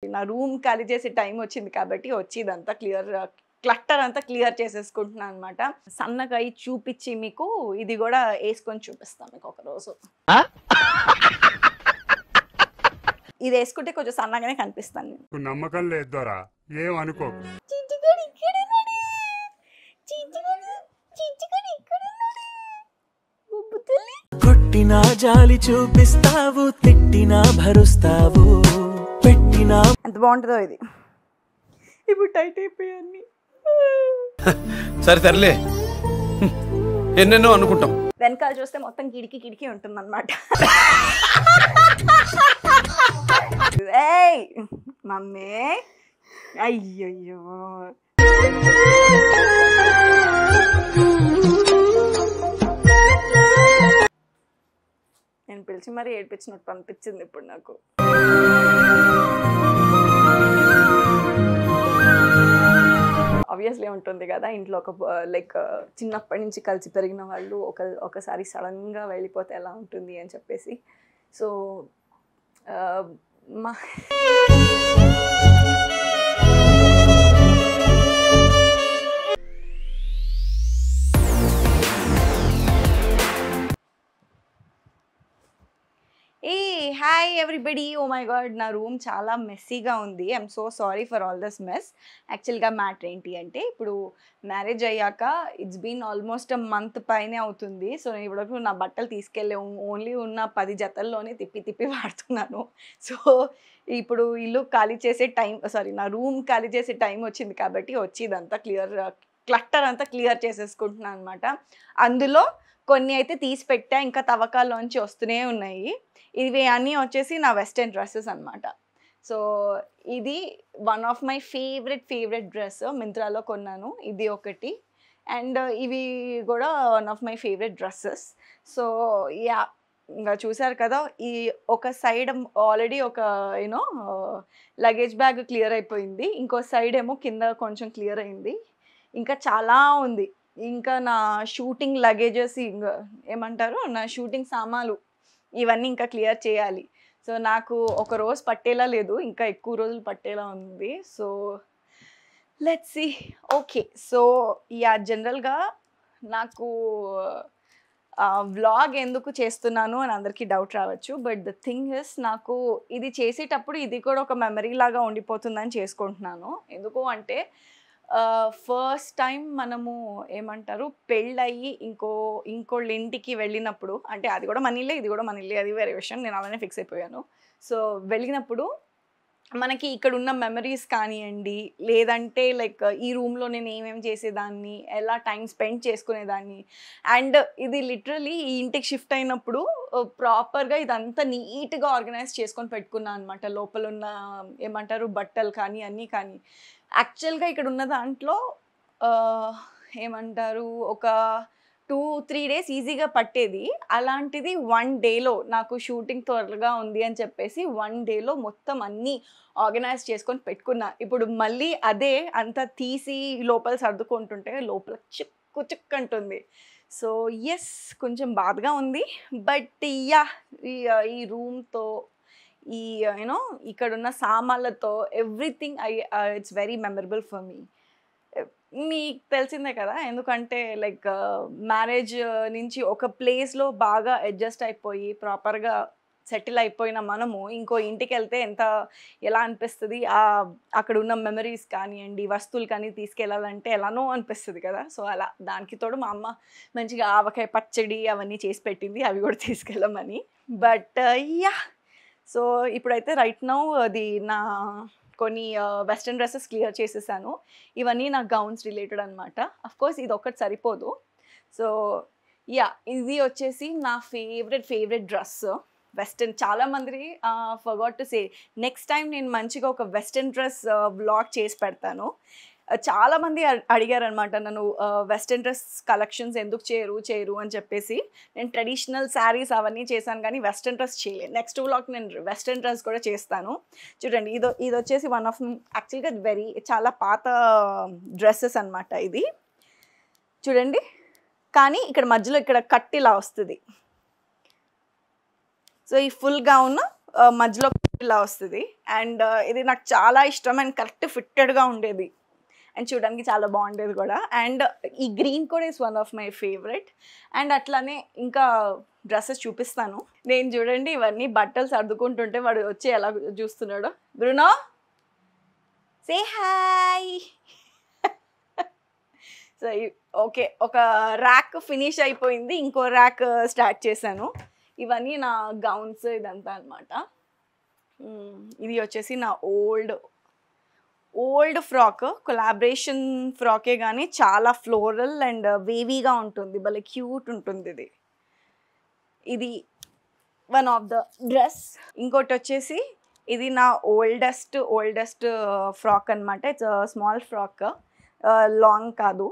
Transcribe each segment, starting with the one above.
నా రూమ్ ఖాళీ చేసే టైం వచ్చింది కాబట్టి వచ్చి ఇదంతా క్లట్టర్ అంతా క్లియర్ చేసేసుకుంటున్నాను అనమాట. సన్నగా చూపించి మీకు ఇది కూడా వేసుకొని చూపిస్తాను మీకు ఒకరోజు. ఇది వేసుకుంటే కొంచెం సన్నగానే కనిపిస్తాను నేను. నమ్మకం లేదురా ఏమనుకో. కొట్టినా జాలి చూపిస్తావు, తిట్టినా భరుస్తావు, పెట్టినా. ఎంత బాగుంటుందో ఇది. ఇప్పుడు టైట్ అయిపోయాన్ని. సరే సర్లే, ఎన్నెన్నో అనుకుంటాం. వెనకాల చూస్తే మొత్తం కిడికి ఉంటుంది అనమాట. మమ్మీ అయ్యయ్యో నేను పిలిచి మరీ ఏడ్పించినట్టు అనిపించింది ఇప్పుడు నాకు. ఆబ్వియస్లీ ఉంటుంది కదా ఇంట్లో ఒక లైక్ చిన్నప్పటి నుంచి కలిసి పెరిగిన వాళ్ళు ఒకసారి సడన్గా వెళ్ళిపోతే ఎలా ఉంటుంది అని చెప్పేసి. సో మా hi everybody. Oh my god, నా రూమ్ చాలా మెస్సీగా ఉంది. I'm so sorry for all this mess. యాక్చువల్గా మ్యాటర్ ఏంటి అంటే, ఇప్పుడు మ్యారేజ్ అయ్యాక ఇట్స్ బీన్ ఆల్మోస్ట్ మంత్ పైనే అవుతుంది. సో నేను ఇప్పుడు నా బట్టలు తీసుకెళ్ళే ఓన్లీ ఉన్న 10 జతల్లోనే తిప్పి వాడుతున్నాను. సో ఇప్పుడు ఇల్లు ఖాళీ చేసే టైం, నా రూమ్ ఖాళీ చేసే టైం వచ్చింది కాబట్టి వచ్చి ఇదంతా క్లట్టర్ అంతా క్లియర్ చేసేసుకుంటున్నాను అనమాట. అందులో కొన్ని అయితే తీసి పెట్టా, ఇంకా తవ్వకాల్లోంచి వస్తూనే ఉన్నాయి. ఇవి అన్నీ వచ్చేసి నా వెస్టర్న్ డ్రెస్సెస్ అనమాట. సో ఇది one of my favourite dress, మింత్రాలో కొన్నాను. ఇది ఒకటి, అండ్ ఇవి కూడా one of my favourite dresses. So yeah, ఇంకా చూసారు కదా, ఈ ఒక సైడ్ ఆల్రెడీ ఒక లగేజ్ బ్యాగ్ క్లియర్ అయిపోయింది, ఇంకో సైడ్ ఏమో కింద కొంచెం క్లియర్ అయింది, ఇంకా చాలా ఉంది. ఇంకా నా షూటింగ్ లగేజెస్, ఇంకా ఏమంటారు, నా షూటింగ్ సామాన్లు ఇవన్నీ ఇంకా క్లియర్ చేయాలి. సో నాకు ఒక రోజు పట్టేలా లేదు, ఇంకా ఎక్కువ రోజులు పట్టేలా ఉంది. So let's see. Okay, so yeah, జనరల్గా నాకు వ్లాగ్ ఎందుకు చేస్తున్నాను అని అందరికీ డౌట్ రావచ్చు. బట్ ద థింగ్ ఇస్, నాకు ఇది చేసేటప్పుడు ఇది కూడా ఒక మెమరీ లాగా ఉండిపోతుందని చేసుకుంటున్నాను. ఎందుకు అంటే ఫస్ట్ టైం మనము ఏమంటారు, పెళ్ళయి ఇంకోళ్ళ ఇంటికి వెళ్ళినప్పుడు, అంటే అది కూడా మన ఇల్లే, ఇది కూడా మన ఇల్లే, అది వేరే విషయం, నేను అలానే ఫిక్స్ అయిపోయాను. సో వెళ్ళినప్పుడు మనకి ఇక్కడ ఉన్న మెమరీస్ కానివ్వండి, లేదంటే లైక్ ఈ రూమ్లో నేను ఏమేమి చేసేదాన్ని, ఎలా టైం స్పెండ్ చేసుకునేదాన్ని, అండ్ ఇది లిటరలీ ఈ ఇంటికి షిఫ్ట్ అయినప్పుడు ప్రాపర్గా ఇదంతా నీట్గా ఆర్గనైజ్ చేసుకొని పెట్టుకున్నాను అనమాట. లోపల ఉన్న ఏమంటారు బట్టలు కానీ అన్నీ కానీ. యాక్చువల్గా ఇక్కడ ఉన్న దాంట్లో ఏమంటారు ఒక 2-3 డేస్ ఈజీగా పట్టేది. అలాంటిది 1 డేలో, నాకు షూటింగ్ త్వరగా ఉంది అని చెప్పేసి 1 డేలో మొత్తం అన్నీ ఆర్గనైజ్ చేసుకొని పెట్టుకున్నా. ఇప్పుడు మళ్ళీ అదే అంతా తీసి లోపల సర్దుకుంటుంటే లోపల చిక్కు అంటుంది. సో ఎస్, కొంచెం బాధగా ఉంది. బట్ యా, ఈ రూమ్తో, ఈ ఇక్కడున్న సామాన్లతో, everything it's very memorable for me. మీకు తెలిసిందే కదా, ఎందుకంటే లైక్ మ్యారేజ్ నుంచి ఒక ప్లేస్లో బాగా అడ్జస్ట్ అయిపోయి ప్రాపర్గా సెటిల్ అయిపోయిన మనము ఇంకో ఇంటికి వెళ్తే ఎలా అనిపిస్తుంది, అక్కడ ఉన్న మెమరీస్ కానివ్వండి, వస్తువులు కానీ తీసుకెళ్ళాలంటే ఎలానో అనిపిస్తుంది కదా. సో అలా, దానికి తోడు మా అమ్మ మంచిగా ఆవకాయ పచ్చడి అవన్నీ చేసి పెట్టింది, అవి కూడా తీసుకెళ్ళమని. బట్ యా, సో ఇప్పుడైతే రైట్ నౌ అది నా కొన్ని వెస్ట్రన్ డ్రెస్సెస్ క్లియర్ చేసేసాను. ఇవన్నీ నా గౌన్స్ రిలేటెడ్ అనమాట. అఫ్కోర్స్ ఇది ఒక్కటి సరిపోదు. సో యా, ఇది వచ్చేసి నా ఫేవరెట్ డ్రెస్ వెస్టర్న్. చాలామంది forgot to say, next time నేను మంచిగా ఒక వెస్టర్న్ డ్రెస్ వ్లాగ్ చేసి పెడతాను. చాలామంది అడిగారనమాట నన్ను, వెస్టర్న్ డ్రెస్ కలెక్షన్స్ ఎందుకు చేయరు అని చెప్పేసి. నేను ట్రెడిషనల్ శారీస్ అవన్నీ చేశాను కానీ వెస్టర్న్ డ్రెస్ చేయలేదు. నెక్స్ట్ వ్లాగ్ నేను వెస్టర్న్ డ్రెస్ కూడా చేస్తాను. చూడండి, ఇది వచ్చేసి వన్ ఆఫ్ యాక్చువల్గా చాలా పాత డ్రెస్సెస్ అనమాట. ఇది చూడండి, కానీ ఇక్కడ మధ్యలో ఇక్కడ కట్ ఇలా వస్తుంది. సో ఈ ఫుల్ గౌన్ మధ్యలో ఇలా వస్తుంది. అండ్ ఇది నాకు చాలా ఇష్టం అండ్ కరెక్ట్ ఫిట్టెడ్గా ఉండేది అండ్ చూడడానికి చాలా బాగుండేది కూడా. అండ్ ఈ గ్రీన్ కూడా is one of my favourite. And అట్లానే ఇంకా డ్రెస్సెస్ చూపిస్తాను. నేను చూడండి ఇవన్నీ బట్టలు సర్దుకుంటుంటే వాడు వచ్చి ఎలా చూస్తున్నాడో. Bruno say hi. So okay, ఒక ర్యాక్ ఫినిష్ అయిపోయింది, ఇంకో ర్యాక్ స్టార్ట్ చేశాను. ఇవన్నీ నా గౌన్స్ ఇదంతా అనమాట. ఇది వచ్చేసి నా ఓల్డ్ ఫ్రాక్, కొలాబరేషన్ ఫ్రాకే కానీ చాలా ఫ్లోరల్ అండ్ వేవీగా ఉంటుంది, భలే క్యూట్ ఉంటుంది ఇది. ఇది వన్ ఆఫ్ ద డ్రెస్. ఇంకోటి వచ్చేసి ఇది నా ఓల్డెస్ట్ ఫ్రాక్ అనమాట. ఇట్స్ స్మాల్ ఫ్రాక్, లాంగ్ కాదు,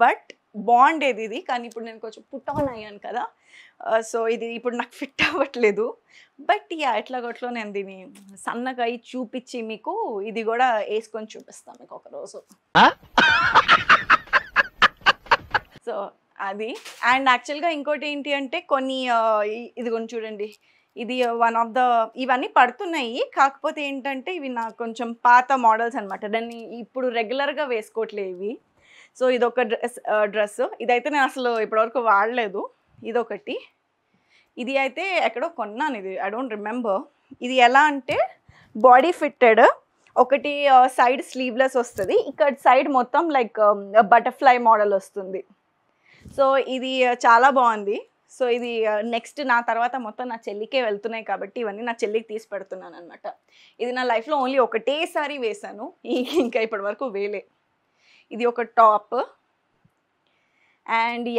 బట్ బాగుండేది ఇది. కానీ ఇప్పుడు నేను కొంచెం పుట్ ఆన్ అయ్యాను కదా, సో ఇది ఇప్పుడు నాకు ఫిట్ అవ్వట్లేదు. బట్ ఎట్లాగొట్లో నేను దీన్ని సన్నగా అయి చూపించి మీకు ఇది కూడా వేసుకొని చూపిస్తాను మీకు ఒకరోజు. సో అది. అండ్ యాక్చువల్గా ఇంకోటి ఏంటి అంటే కొన్ని ఇది కొన్ని చూడండి, ఇది వన్ ఆఫ్ ద ఇవన్నీ పడుతున్నాయి, కాకపోతే ఏంటంటే ఇవి నాకు కొంచెం పాత మోడల్స్ అనమాట, దాన్ని ఇప్పుడు రెగ్యులర్గా వేసుకోవట్లేదు ఇవి. సో ఇదొక డ్రెస్, ఇదైతే నేను అసలు ఇప్పటివరకు వాడలేదు. ఇదొకటి, ఇది అయితే ఎక్కడో కొన్నాను, ఇది ఐ డోంట్ రిమెంబర్. ఇది ఎలా అంటే బాడీ ఫిట్టెడ్, ఒకటి సైడ్ స్లీవ్లెస్ వస్తుంది, ఇక్కడ సైడ్ మొత్తం లైక్ బటర్ఫ్లై మోడల్ వస్తుంది. సో ఇది చాలా బాగుంది. సో ఇది నెక్స్ట్ నా తర్వాత మొత్తం నా చెల్లికే వెళ్తున్నాయి కాబట్టి ఇవన్నీ నా చెల్లికి తీసి పెడుతున్నాను అనమాట. ఇది నా లైఫ్లో ఓన్లీ ఒకటేసారి వేసాను, ఇంకా ఇప్పటి వరకు వేలే. ఇది ఒక టాప్. అండ్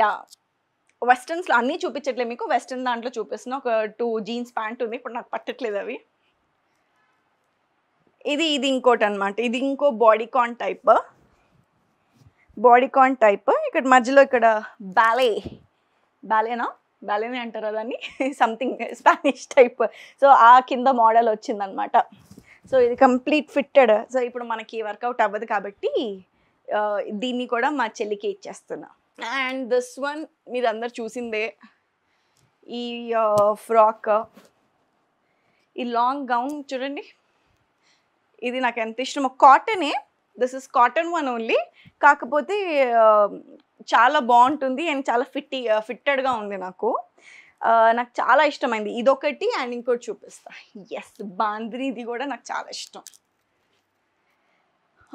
వెస్టర్న్స్లో అన్నీ చూపించట్లేదు మీకు, వెస్టర్న్ దాంట్లో చూపిస్తున్నా. ఒక 2 జీన్స్ ప్యాంట్ ఉంది, ఇప్పుడు నాకు పట్టట్లేదు అవి. ఇది ఇంకోటి అనమాట, ఇది ఇంకో బాడీకాన్ టైప్. ఇక్కడ మధ్యలో ఇక్కడ బ్యాలేనే అంటారు దాన్ని, సంథింగ్ స్పానిష్ టైప్. సో ఆ కింద మోడల్ వచ్చిందనమాట. సో ఇది కంప్లీట్ ఫిట్టెడ్. సో ఇప్పుడు మనకి వర్కౌట్ అవ్వదు కాబట్టి దీన్ని కూడా మా చెల్లికి ఇచ్చేస్తున్నా. అండ్ దిస్ వన్ మీరు అందరు చూసిందే, ఈ ఫ్రాక్, ఈ లాంగ్ గౌన్ చూడండి, ఇది నాకు ఎంత ఇష్టమో. కాటనే, this is cotton one only, కాకపోతే చాలా బాగుంటుంది అండ్ చాలా ఫిట్టెడ్గా ఉంది నాకు చాలా ఇష్టమైంది. ఇదొకటి అండ్ ఇంకోటి చూపిస్తా. బాంద్రీ, ఇది కూడా నాకు చాలా ఇష్టం.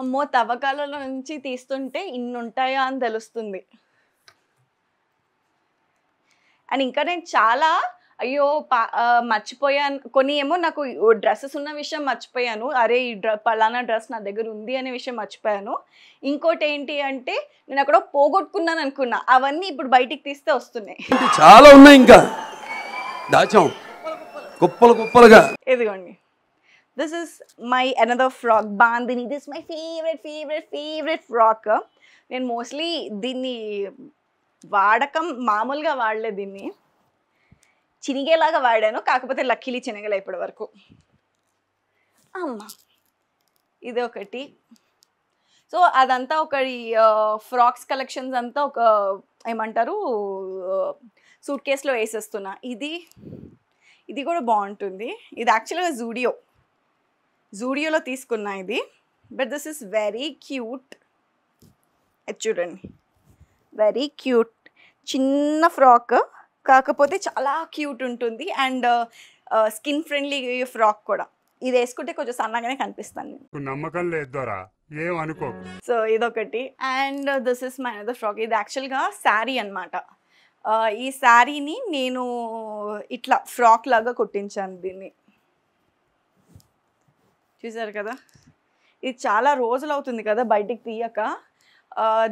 అమ్మో, తవ్వకాలలో నుంచి తీస్తుంటే ఇన్ని ఉంటాయా అని తెలుస్తుంది. అండ్ ఇంకా నేను చాలా మర్చిపోయాను, కొన్ని ఏమో నాకు డ్రెస్సెస్ ఉన్న విషయం మర్చిపోయాను, అరే ఈ పలానా డ్రెస్ నా దగ్గర ఉంది అనే విషయం మర్చిపోయాను. ఇంకోటి ఏంటి అంటే నేను అక్కడ పోగొట్టుకున్నాను అనుకున్నా, అవన్నీ ఇప్పుడు బయటికి తీస్తే వస్తున్నాయి. చాలా ఉన్నాయి, ఇంకా దాచాం కుప్పలుగా. ఇదిగోండి, this is my another frock, bandhani. This my favourite frock. నేను మోస్ట్లీ దీన్ని మామూలుగా వాడలేదు, దీన్ని చినిగేలాగా వాడాను, కాకపోతే లక్కీలీ చినగలే ఇప్పటి వరకు. అమ్మా, ఇది ఒకటి. సో అదంతా ఒక ఫ్రాక్స్ కలెక్షన్స్ అంతా ఒక ఏమంటారు సూట్ కేసులో వేసేస్తున్నా. ఇది కూడా బాగుంటుంది. ఇది యాక్చువల్గా జూడియోలో తీసుకున్నా ఇది, but this is very cute. అది చూడండి, వెరీ క్యూట్ చిన్న ఫ్రాక్, కాకపోతే చాలా క్యూట్ ఉంటుంది అండ్ స్కిన్ ఫ్రెండ్లీ ఫ్రాక్ కూడా. ఇది వేసుకుంటే కొంచెం సన్నగానే కనిపిస్తాను నేను. నమ్మకం లేదు, ఏమనుకోకు. సో ఇదొకటి. And this is my another frock. ఇది యాక్చువల్గా శారీ అనమాట. ఈ శారీని నేను ఇట్లా ఫ్రాక్ లాగా కుట్టించాను దీన్ని, చూసారు కదా. ఇది చాలా రోజులు అవుతుంది కదా బయటికి తీయక,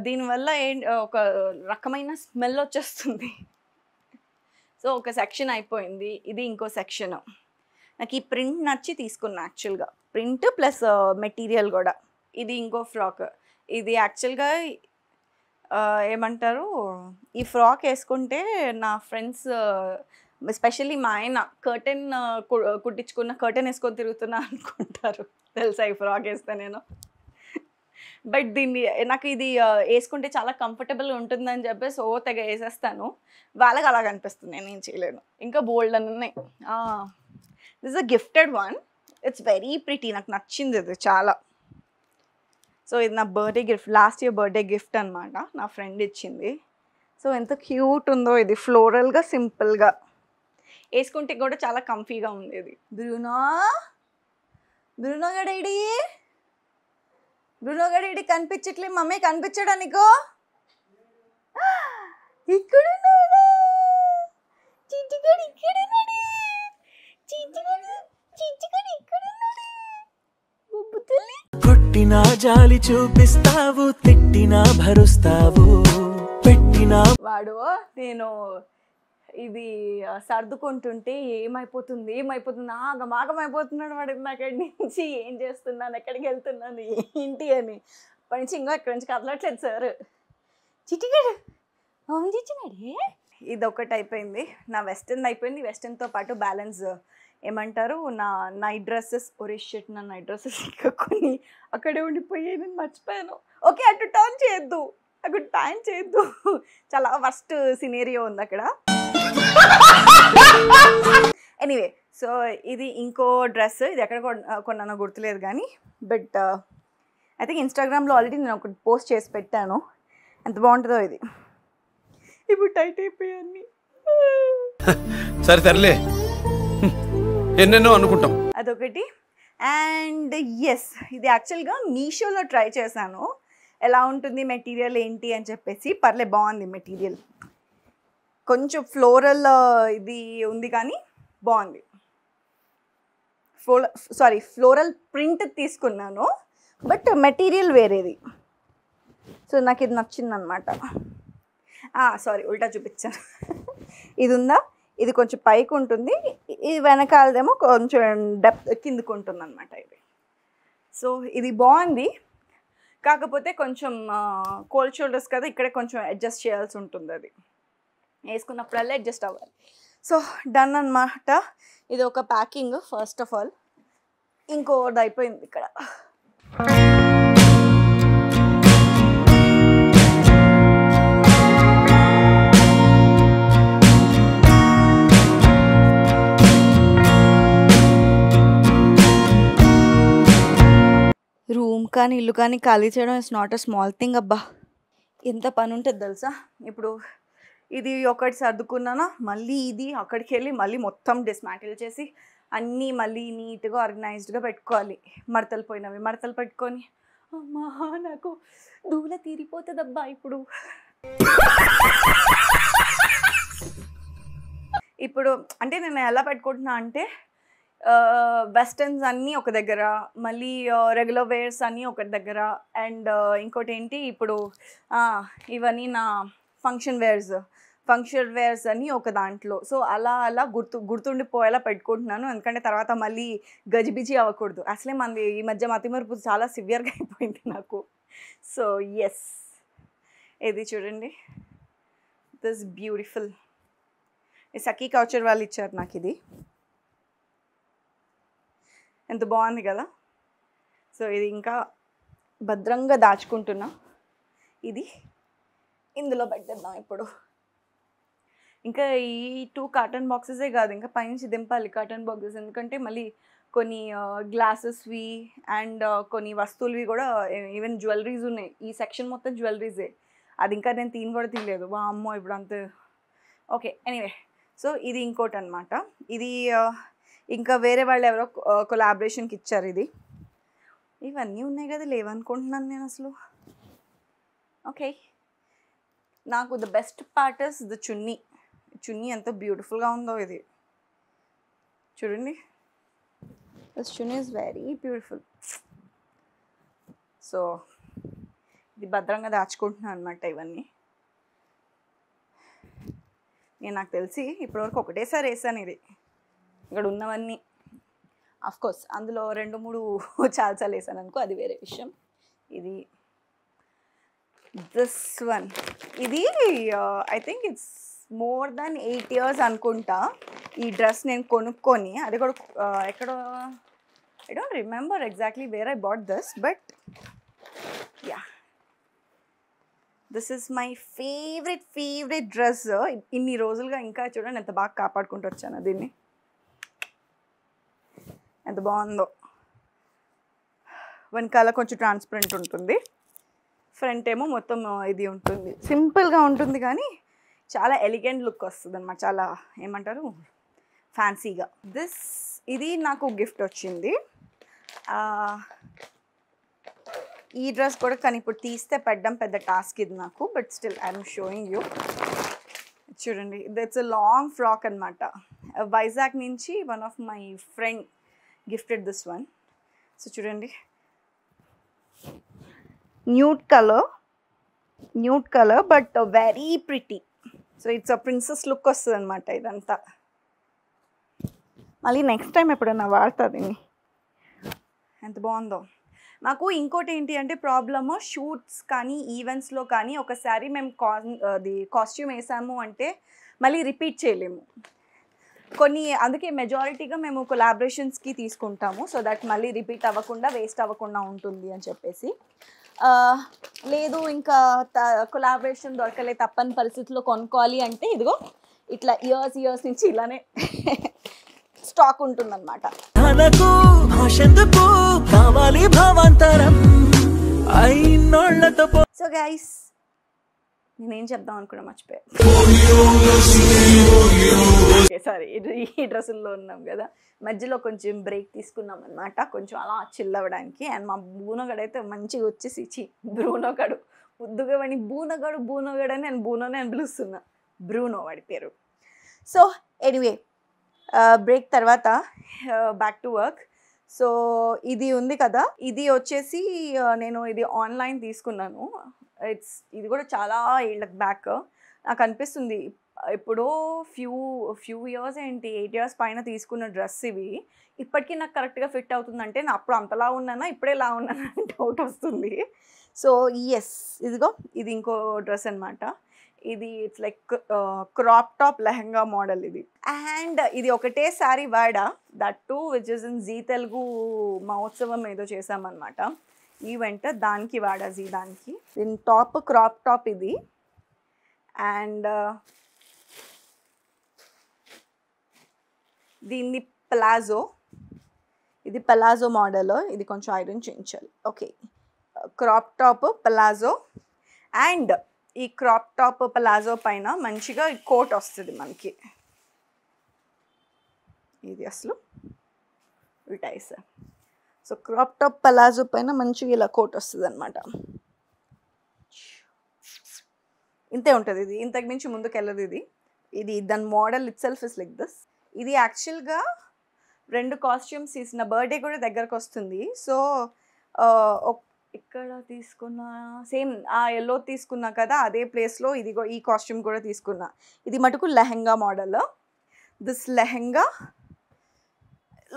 దీనివల్ల ఒక రకమైన స్మెల్ వచ్చేస్తుంది. సో ఒక సెక్షన్ అయిపోయింది, ఇది ఇంకో సెక్షన్. నాకు ఈ ప్రింట్ నచ్చి తీసుకున్నా యాక్చువల్గా, ప్రింట్ ప్లస్ మెటీరియల్ కూడా. ఇది ఇంకో ఫ్రాక్. ఇది యాక్చువల్గా ఏమంటారు, ఈ ఫ్రాక్ వేసుకుంటే నా ఫ్రెండ్స్ ఎస్పెషల్లీ మా ఆయన కర్టెన్ కుట్టించుకున్న కర్టెన్ వేసుకొని తిరుగుతున్నా అనుకుంటారు తెలుసా ఈ ఫ్రాక్ వేస్తే నేను. బట్ దీన్ని నాకు ఇది వేసుకుంటే చాలా కంఫర్టబుల్ ఉంటుందని చెప్పేసి తెగ వేసేస్తాను, వాళ్ళకి అలా కనిపిస్తుంది, నేను చేయలేను. ఇంకా బోల్డ్ అని ఉన్నాయి. This is a gifted one. It's very pretty, నాకు నచ్చింది ఇది చాలా. సో ఇది నా birthday gift, last year birthday gift అనమాట, నా ఫ్రెండ్ ఇచ్చింది. సో ఎంత క్యూట్ ఉందో ఇది, ఫ్లోరల్గా సింపుల్గా వేసుకుంటే కూడా చాలా కంఫీగా ఉంది ఇది. బ్రూనో గడేడి, బ్రూనో గడేడి కనిపించట్లే. మమ్మీ కనిపించడా నీకు? ఇక్కడ ఉన్నాడా? చిట్టుగాడు ఇక్కడ ఉన్నాడు, చిట్టుగాడు ఇక్కడ ఉన్నాడు. బొబ్బు తల్లి. కొట్టినా జాలి చూపిస్తావు, తిట్టినా భరుస్తావు, పెట్టినా వాడు నేను ఇది సర్దుకుంటుంటే ఏమైపోతుంది ఆగమాగమైపోతున్నాడు వాడు నాకడి నుంచి. ఏం చేస్తున్నాను, ఎక్కడికి వెళ్తున్నాను, ఏంటి అని. అప్పటి నుంచి ఇంకా ఇక్కడి నుంచి కదలట్లేదు సార్. చిట్టిగాడు అవును చిచ్చినాడే. ఇది ఒకటి అయిపోయింది, నా వెస్టర్న్ అయిపోయింది. వెస్టర్న్తో పాటు బ్యాలెన్స్ ఏమంటారు, నా నైట్ డ్రెస్సెస్. షిట్, నా నైట్ డ్రెస్సెస్ ఇంకా కొన్ని అక్కడే ఉండిపోయాయి, నేను మర్చిపోయాను. ఓకే, అటు టర్న్ చేయొద్దు, అక్కడ ప్యాన్ చేయొద్దు, చాలా వర్స్ట్ సినేరియో ఉంది అక్కడ. ఎనీవే, సో ఇది ఇంకో డ్రెస్. ఇది ఎక్కడ కొన్నానో గుర్తులేదు కానీ, బట్ ఐ థింక్ ఇన్స్టాగ్రామ్లో ఆల్రెడీ నేను ఒకటి పోస్ట్ చేసి పెట్టాను. ఎంత బాగుంటుందో ఇది. ఇప్పుడు టైట్ అయిపోయాన్ని. సరే తరలే, ఎన్నెన్నో అనుకుంటాం. అదొకటి. అండ్ ఎస్, ఇది యాక్చువల్గా మీషోలో ట్రై చేశాను, ఎలా ఉంటుంది మెటీరియల్ ఏంటి అని చెప్పేసి. పర్లే, బాగుంది మెటీరియల్. కొంచెం ఫ్లోరల్ ఇది ఉంది కానీ బాగుంది. ఫ్లోరల్ ప్రింట్ తీసుకున్నాను, బట్ మెటీరియల్ వేరేది. సో నాకు ఇది నచ్చిందనమాట. ఉల్టా చూపించాను. ఇది ఉందా, ఇది కొంచెం పైకి ఉంటుంది, ఇది వెనకాలదేమో కొంచెం డెప్త్ కిందకు ఉంటుంది అనమాట ఇది. సో ఇది బాగుంది, కాకపోతే కొంచెం కోల్డ్ షోల్డర్స్ కదా, ఇక్కడే కొంచెం అడ్జస్ట్ చేయాల్సి ఉంటుంది. అది వేసుకున్నప్పుడల్లా అడ్జస్ట్ అవ్వాలి. సో డన్ అనమాట. ఇది ఒక ప్యాకింగ్ ఫస్ట్ ఆఫ్ ఆల్. ఇంకోది అయిపోయింది ఇక్కడ. రూమ్ కానీ ఇల్లు కానీ ఖాళీ చేయడం is not a small thing. అబ్బా, ఎంత పని ఉంటుంది తెలుసా. ఇప్పుడు ఇది ఒకటి సర్దుకున్నానా, మళ్ళీ ఇది అక్కడికి వెళ్ళి మళ్ళీ మొత్తం డిస్మాంటిల్ చేసి అన్నీ మళ్ళీ నీట్గా ఆర్గనైజ్డ్గా పెట్టుకోవాలి. మడతలు పోయినవి మడతలు పెట్టుకొని, అమ్మా నాకు దూల తీరిపోతుందబ్బా ఇప్పుడు. ఇప్పుడు అంటే నేను ఎలా పెట్టుకుంటున్నా అంటే, వెస్టర్న్స్ అన్నీ ఒక దగ్గర, మళ్ళీ రెగ్యులర్ వేర్స్ అన్నీ ఒక దగ్గర, అండ్ ఇంకోటి ఏంటి ఇప్పుడు ఇవన్నీ నా ఫంక్షన్ వేర్స్ అన్నీ ఒక దాంట్లో. సో అలా గుర్తుండిపోయేలా పెట్టుకుంటున్నాను, ఎందుకంటే తర్వాత మళ్ళీ గజిబిజి అవ్వకూడదు. అసలే మంది ఈ మధ్య మతిమరుపు చాలా సివియర్గా అయిపోయింది నాకు. సో ఎస్, ఇది చూడండి, దిస్ బ్యూటిఫుల్. ఈ సఖీ కౌచర్ వాళ్ళు ఇచ్చారు నాకు ఇది. ఎంత బాగుంది కదా. సో ఇది ఇంకా భద్రంగా దాచుకుంటున్నా. ఇది ఇందులో పెట్టేద్దాం ఇప్పుడు. ఇంకా ఈ 2 కాటన్ బాక్సెసే కాదు, ఇంకా పైనుంచి దింపాలి కాటన్ బాక్సెస్, ఎందుకంటే మళ్ళీ కొన్ని గ్లాసెస్వి అండ్ కొన్ని వస్తువులవి కూడా, ఈవెన్ జ్యువెలరీస్ ఉన్నాయి. ఈ సెక్షన్ మొత్తం జ్యువెలరీసే. అది ఇంకా నేను తీయలేదు. అమ్మో ఇప్పుడు అంత. ఓకే, ఎనీవే, సో ఇది ఇంకోటి అనమాట. ఇది ఇంకా వేరే వాళ్ళు ఎవరో కొలాబరేషన్కి ఇచ్చారు ఇది. ఇవన్నీ ఉన్నాయి కదా, లేవనుకుంటున్నాను నేను అసలు. ఓకే, నాకు the best part is the chunni. Chunni ఎంత బ్యూటిఫుల్గా ఉందో ఇది చూడండి. This chunni is very beautiful. So ఇది భద్రంగా దాచుకుంటున్నాను అనమాట ఇవన్నీ. నాకు తెలిసి ఇప్పటివరకు ఒకటేసారి వేసాను ఇది, ఇక్కడ ఉన్నవన్నీ. అఫ్కోర్స్ అందులో 2-3 చాలాసార్లు వేసాను అనుకో, అది వేరే విషయం. ఇది దిస్ వన్, ఇది I think it's more than 8 years అనుకుంటా ఈ డ్రెస్ నేను కొనుక్కొని. అది కూడా ఎక్కడో, I don't remember exactly where I bought this, but yeah, this is my favourite dress. ఇన్ని రోజులుగా ఇంకా చూడండి ఎంత బాగా కాపాడుకుంటూ వచ్చాను దీన్ని. ఎంత బాగుందో. వెనకాల కొంచెం ట్రాన్స్పరెంట్ ఉంటుంది, ఫ్రంట్ ఏమో మొత్తం ఇది ఉంటుంది. సింపుల్గా ఉంటుంది కానీ చాలా ఎలిగెంట్ లుక్ వస్తుంది అనమాట, చాలా ఏమంటారు ఫ్యాన్సీగా. ఇది నాకు గిఫ్ట్ వచ్చింది. ఈ డ్రెస్ కూడా కానీ ఇప్పుడు తీస్తే పెట్టడం పెద్ద టాస్క్ ఇది నాకు, but still I'm showing you. చూడండి, ఇట్స్ అ లాంగ్ ఫ్రాక్ అనమాట. వైజాగ్ నుంచి one of my friend gifted this one. So చూడండి, nude colour but very pretty. So it's a princess look వస్తుంది అనమాట ఇదంతా. మళ్ళీ నెక్స్ట్ టైం ఎప్పుడన్నా వాడతా దీన్ని, ఎంత బాగుందో. నాకు ఇంకోటి ఏంటి అంటే ప్రాబ్లము, షూట్స్ కానీ ఈవెంట్స్లో కానీ ఒకసారి మేము కాస్ట్యూమ్ వేసాము అంటే మళ్ళీ రిపీట్ చేయలేము కొన్ని. అందుకే మెజారిటీగా మేము కొలాబరేషన్స్కి తీసుకుంటాము, సో దట్ మళ్ళీ రిపీట్ అవ్వకుండా వేస్ట్ అవ్వకుండా ఉంటుంది అని చెప్పేసి. లేదు ఇంకా కొలాబరేషన్ దొరకలే తప్పని పరిస్థితుల్లో కొనుక్కోవాలి అంటే ఇదిగో ఇట్లా ఇయర్స్ నుంచి ఇలానే స్టాక్ ఉంటుందన్నమాట. సో గైస్, నేనేం చెప్దాం అనుకున్నా మర్చిపోయా. సారీ, ఈ డ్రెస్సుల్లో ఉన్నాం కదా, మధ్యలో కొంచెం బ్రేక్ తీసుకున్నాం అనమాట, కొంచెం అలా చిల్ అవ్వడానికి. అండ్ మా బూనోగడైతే మంచిగా వచ్చేసి బ్రూనోగడు ముద్దుగా వాడిని బూనోగడు అని నేను బూనోనే అని పిలుస్తున్నా, బ్రూనో వాడి పేరు. సో ఎనీవే, బ్రేక్ తర్వాత బ్యాక్ టు వర్క్. సో ఇది ఉంది కదా, ఇది వచ్చేసి నేను ఇది ఆన్లైన్ తీసుకున్నాను. ఇది కూడా చాలా ఏళ్ళకి బ్యాక్. నాకు అనిపిస్తుంది ఇప్పుడు ఫ్యూ ఇయర్స్ ఏంటి 8 years పైన తీసుకున్న డ్రెస్ ఇవి ఇప్పటికీ నాకు కరెక్ట్గా ఫిట్ అవుతుందంటే నేను అప్పుడు అంతలా ఉన్నానా ఇప్పుడే ఇలా ఉన్నానా అని డౌట్ వస్తుంది. సో ఎస్, ఇదిగో ఇది ఇంకో డ్రెస్ అనమాట. ఇది it's like crop top lehenga model ఇది. అండ్ ఇది ఒకటే శారీ వాడా, that too which is in Zee Telugu మహోత్సవం ఏదో చేసామన్నమాట ఈవెంట్, దానికి వాడా దానికి. దీని టాప్ క్రాప్ టాప్ ఇది. అండ్ దీన్ని ప్లాజో, ఇది ప్లాజో మోడల్, ఇది కొంచెం ఐరన్ చేయించాలి. Okay, crop top palazzo. And ఈ క్రాప్ టాప్ ప్లాజో పైన మంచిగా కోట్ వస్తుంది మనకి. ఇది అసలు విటైస్. సో క్రాప్ టాప్ ప్లాజో పైన మంచిగా ఇలా కోట్ వస్తుంది అనమాట. ఇంతే ఉంటుంది ఇది, ఇంతకు మించి ముందుకు వెళ్ళదు ఇది. ఇది దాని model it self is like this. ఇది యాక్చువల్గా 2 కాస్ట్యూమ్స్ తీసిన, బర్త్డే కూడా దగ్గరకు వస్తుంది. సో ఇక్కడ తీసుకున్న సేమ్ ఆ ఎల్లో తీసుకున్నా కదా, అదే ప్లేస్లో ఇదిగో ఈ కాస్ట్యూమ్ కూడా తీసుకున్నా. ఇది మటుకు లెహంగా మోడల్. దిస్ లెహంగా